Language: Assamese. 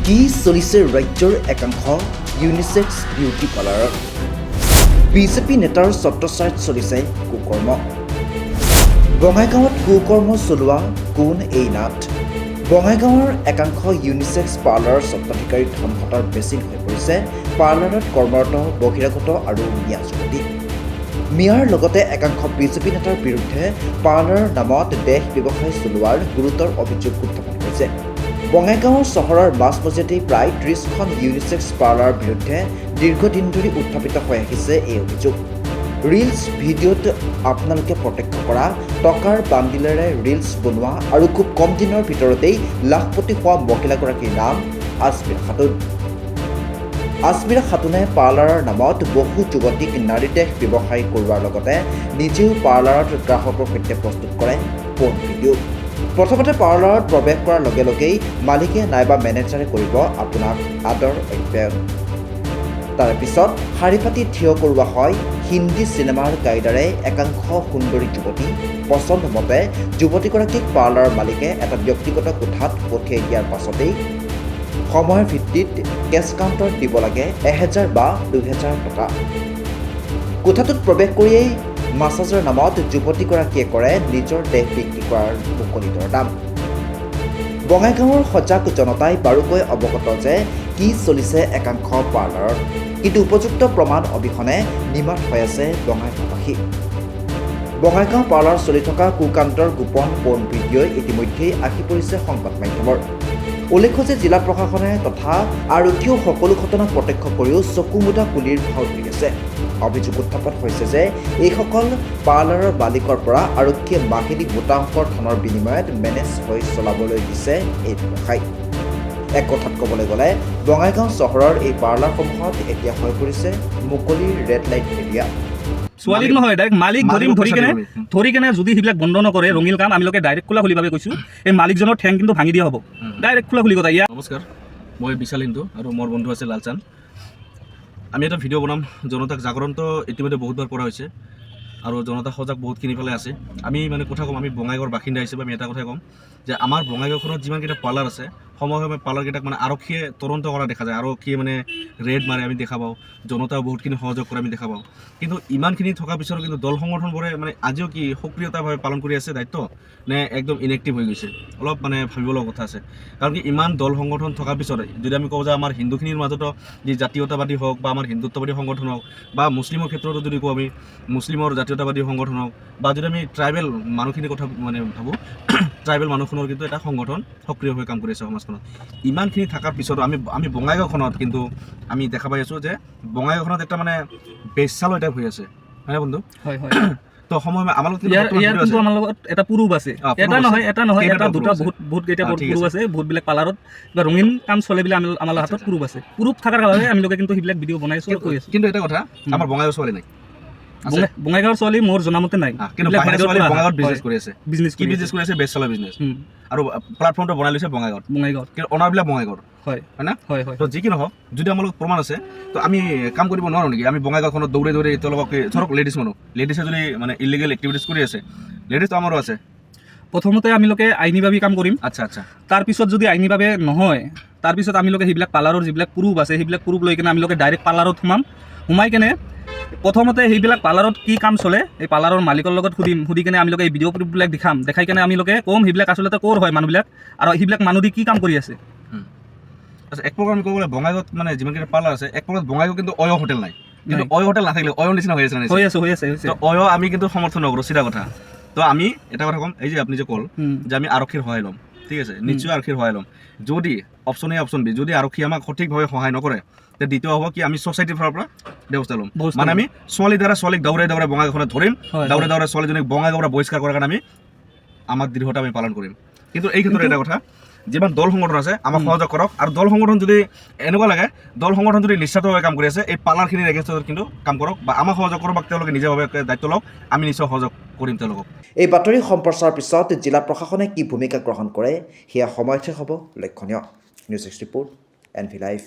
কি চলিছে ৰাজ্যৰ একাংশ ইউনিচেক্স বিউটি পাৰ্লাৰত বিজেপি নেতাৰ ছত্ৰছায়াত চলিছে কুকৰ্ম বঙাইগাঁৱত কুকৰ্ম চলোৱা কোন এই নাট বঙাইগাঁৱৰ একাংশ ইউনিচেক্স পাৰ্লাৰৰ স্বত্বাধিকাৰী ধনঘটাৰ বেচিন হৈ পৰিছে পাৰ্লাৰত কৰ্মৰত বহিৰাগত আৰু মিয়া যুৱতী মিয়াৰ লগতে একাংশ বিজেপি নেতাৰ বিৰুদ্ধে পাৰ্লাৰৰ নামত দেশ ব্যৱসায় চলোৱাৰ গুৰুতৰ অভিযোগ উত্থাপন হৈছে বঙাইগাঁও চহৰৰ মাজমজিয়াতেই প্ৰায় 30খন ইউনিচেক্স পাৰ্লাৰৰ বিৰুদ্ধে দীৰ্ঘদিন ধৰি উত্থাপিত হৈ আহিছে এই অভিযোগ ৰিলছ ভিডিঅ'ত আপোনালোকে প্ৰত্যক্ষ কৰা টকাৰ বান্দিলেৰে ৰিলছ বনোৱা আৰু খুব কম দিনৰ ভিতৰতেই লাখপতি হোৱা মহিলাগৰাকীৰ নাম আজমিৰা খাতুনে পাৰ্লাৰৰ নামত বহু যুৱতীক নাৰী দেশ ব্যৱসায় কৰোৱাৰ লগতে নিজেও পাৰ্লাৰত গ্ৰাহকৰ সৈতে প্ৰস্তুত কৰে পৰ্ণ ভিডিঅ' প্ৰথমতে পাৰ্লাৰত প্ৰৱেশ কৰাৰ লগে লগেই মালিকে নাইবা মেনেজাৰে কৰিব আপোনাক আদৰ অপ্যায়ন তাৰ পিছত শাৰী পাতি থিয় কৰোৱা হয় হিন্দী চিনেমাৰ কায়দাৰে একাংশ সুন্দৰী যুৱতী পচন্দ মতে যুৱতীগৰাকীক পাৰ্লাৰৰ মালিকে এটা ব্যক্তিগত কোঠাত পঠিয়াই দিয়াৰ পাছতেই সময়ৰ ভিত্তিত কেছ কাউণ্টাৰত দিব লাগে 1000 বা 2000 টকা কোঠাটোত প্ৰৱেশ কৰিয়েই মাছাজৰ নামত যুৱতীগৰাকীয়ে কৰে নিজৰ দেহ বিক্ৰী কৰাৰ মুকলি দৰদাম বঙাইগাঁৱৰ সজাগ জনতাই বাৰুকৈ অৱগত যে কি চলিছে একাংশ পাৰ্লাৰত কিন্তু উপযুক্ত প্ৰমাণ অবিহনে নিমাত হৈ আছে বঙাইগাঁওবাসী বঙাইগাঁও পাৰ্লাৰ চলি থকা কুকান্তৰ গোপন পৰ্ণ ভিডিঅ'ই ইতিমধ্যেই আহি পৰিছে সংবাদ মাধ্যমৰ উল্লেখ্য যে জিলা প্ৰশাসনে তথা আৰক্ষীয়েও সকলো ঘটনা প্ৰত্যক্ষ কৰিও চকু মুদা কুলিৰ ভাও ধৰি আছে অভিযোগ উত্থাপন হৈছে যে এইসকল পাৰ্লাৰৰ মালিকৰ পৰা আৰক্ষীয়ে মাহিলী মোটা অংকৰ ধনৰ বিনিময়ত মেনেজ হৈ চলাবলৈ দিছে এই ব্যৱসায় এক কথাত ক'বলৈ গ'লে বঙাইগাঁও চহৰৰ এই পাৰ্লাৰসমূহত এতিয়া হৈ পৰিছে মুকলিৰ ৰেড লাইট এৰিয়া ছোৱালীক নহয় ডাইৰেক্ট মালিক ধৰি কেনে যদি সেইবিলাক বন্ধ নকৰে ৰঙিল কাম আমি লোকে ডাইৰেক্ট খোলা খুলিভাৱে কৈছোঁ এই মালিকজনৰ ঠেং কিন্তু ভাঙি দিয়া হ'ব ডাইৰেক্ট খোলা খুলি কথা ইয়াত নমস্কাৰ মই বিশাল হিন্দু আৰু মোৰ বন্ধু আছে লালচান আমি এটা ভিডিঅ' বনাম জনতাক জাগৰণটো ইতিমধ্যে বহুতবাৰ কৰা হৈছে আৰু জনতা সজাগ বহুতখিনি ফালে আছে আমি মানে কথা ক'ম আমি বঙাইগাঁৱৰ বাসিন্দা হিচাপে আমি এটা কথাই ক'ম যে আমাৰ বঙাইগাঁওখনত যিমানকেইটা পাৰ্লাৰ আছে সময়ে সময়ে পাৰ্লাৰকেইটাক মানে আৰক্ষীয়ে তদন্ত কৰা দেখা যায় আৰক্ষীয়ে মানে ৰেড মাৰে আমি দেখা পাওঁ জনতাও বহুতখিনি সহযোগ কৰে আমি দেখা পাওঁ কিন্তু ইমানখিনি থকাৰ পিছতো কিন্তু দল সংগঠনবোৰে মানে আজিও কি সক্ৰিয়তাভাৱে পালন কৰি আছে দায়িত্ব নে একদম ইনএক্টিভ হৈ গৈছে অলপ মানে ভাবিবলগীয়া কথা আছে কাৰণ কি ইমান দল সংগঠন থকাৰ পিছত যদি আমি কওঁ যে আমাৰ হিন্দুখিনিৰ মাজতো যি জাতীয়তাবাদী হওক বা আমাৰ হিন্দুত্ববাদী সংগঠন হওক বা মুছলিমৰ ক্ষেত্ৰতো যদি কওঁ আমি মুছলিমৰ জাতীয়তাবাদী সংগঠন হওক বা যদি আমি ট্ৰাইবেল মানুহখিনিৰ কথা মানে ভাবোঁ ট্ৰাইবেল মানুহখনৰ কিন্তু এটা সংগঠন সক্ৰিয়ভাৱে কাম কৰি আছে সমাজখনত ইমানখিনি থকাৰ পিছতো আমি বঙাইগাঁওখনত কিন্তু আমি দেখা পাই আছোঁ যে বঙাইগাঁওখনত এটা মানে বেশ্যালয় টাইপ হৈ আছে হয়নে বন্ধু হয় হয় তো সময় আমাৰ লগত এটা পুৰুষ আছে এটা নহয় এটা দুটা বহুত কেইটা পুৰুষ আছে বহুতবিলাক পাৰ্লাৰত বা ৰঙীন কাম চলে বুলি আমাৰ হাতত পুৰুষ আছে পুৰুষ থকাৰ কাৰণে আমি লোকে কিন্তু সেইবিলাক ভিডিঅ' বনাই কৰি আছোঁ কিন্তু এটা কথা আমাৰ বঙাইগাঁও ছোৱালী নাই বঙাইগাঁৱৰ ছোৱালী মোৰ জনামতে নাই কিন্তু বঙাইগাঁৱত বিজনেছ কৰি আছে কি বিজনেছ কৰি আছে বেশ্যালয় বিজনেছ আৰু প্লেটফৰ্মটো বনাই লৈছে বঙাইগাঁৱত কিন্তু অনাৰবিলাক বঙাইগাঁৱৰ হয় না তো যি কি নহওক যদি আমাৰ লগত প্ৰমাণ আছে তো আমি কাম কৰিব নোৱাৰোঁ নেকি আমি বঙাইগাঁওখনত দৌৰি তেওঁলোকক ধৰক লেডিছে যদি মানে ইলিগেল এক্টিভিটিছ কৰি আছে লেডিছটো আমাৰো আছে প্ৰথমতে আমি লোকে আইনীভাৱে কাম কৰিম আচ্ছা তাৰপিছত যদি আইনীভাৱে নহয় তাৰপিছত আমি লোকে সেইবিলাক পাৰ্লাৰৰ যিবিলাক পুৰুষ আছে সেইবিলাক পুৰুষ লৈ কিনে আমি লোকে ডাইৰেক্ট পাৰ্লাৰত সোমাই কেনে প্ৰথমতে সেইবিলাক পাৰ্লাৰত কি কাম চলে এই পাৰ্লাৰৰ মালিকৰ লগত সুধি কেনে আমি লোকে এই ভিডিঅ' ক্লিপবিলাক দেখাই কেনে আমি লোকে ক'ম সেইবিলাক আচলতে ক'ৰ হয় মানুহবিলাক আৰু সেইবিলাক মানুহ দি কি কাম কৰি আছে আচ্ছা এক প্ৰকাৰ আমি ক'ব গ'লে বঙাইগাঁৱত মানে যিমানকেইটা পাৰ্লাৰ আছে এক প্ৰকাৰ বঙাইগাঁও কিন্তু অয় হোটেল নাই কিন্তু অয় হোটেল নাথাকিলে অয়ৰ নিচিনা হৈ আছে অয় আমি কিন্তু সমৰ্থন নকৰোঁ চিধা কথা তো আমি এটা কথা ক'ম এই যে আপুনি যে ক'ল যে আমি আৰক্ষীৰ সহায় ল'ম ঠিক আছে নিশ্চয় আৰক্ষীৰ সহায় ল'ম যদি অপশ্যন এ অপশ্যন বি যদি আৰক্ষী আমাক সঠিকভাৱে সহায় নকৰে তে দ্বিতীয় হ'ব কি আমি ছ'চাইটিৰ ফালৰ পৰা ব্যৱস্থা ল'ম মানে আমি ছোৱালীক দৌৰাই বঙাইগাঁওখনত ধৰিম দৌৰাই ছোৱালীজনীক বঙাইগাঁৱৰ পৰা বহিষ্কাৰ কৰাৰ কাৰণে আমাৰ দৃঢ়তা আমি পালন কৰিম কিন্তু এই ক্ষেত্ৰত এটা কথা যিমান দল সংগঠন আছে আমাক সহযোগ কৰক আৰু দল সংগঠন যদি এনেকুৱা লাগে দল সংগঠন যদি নিস্বাৰ্থভাৱে কাম কৰি আছে এই পাৰ্লাৰখিনিৰ এগেইনষ্টত কিন্তু কাম কৰক বা আমাক সহযোগ কৰক বা তেওঁলোকে নিজেভাৱে দায়িত্ব লওক আমি নিশ্চয় সহযোগ কৰিম তেওঁলোকক এই বাতৰি সম্প্ৰচাৰৰ পিছত জিলা প্ৰশাসনে কি ভূমিকা গ্ৰহণ কৰে সেয়া সময়তহে হ'ব লক্ষণীয় নিউজ 64 NV Live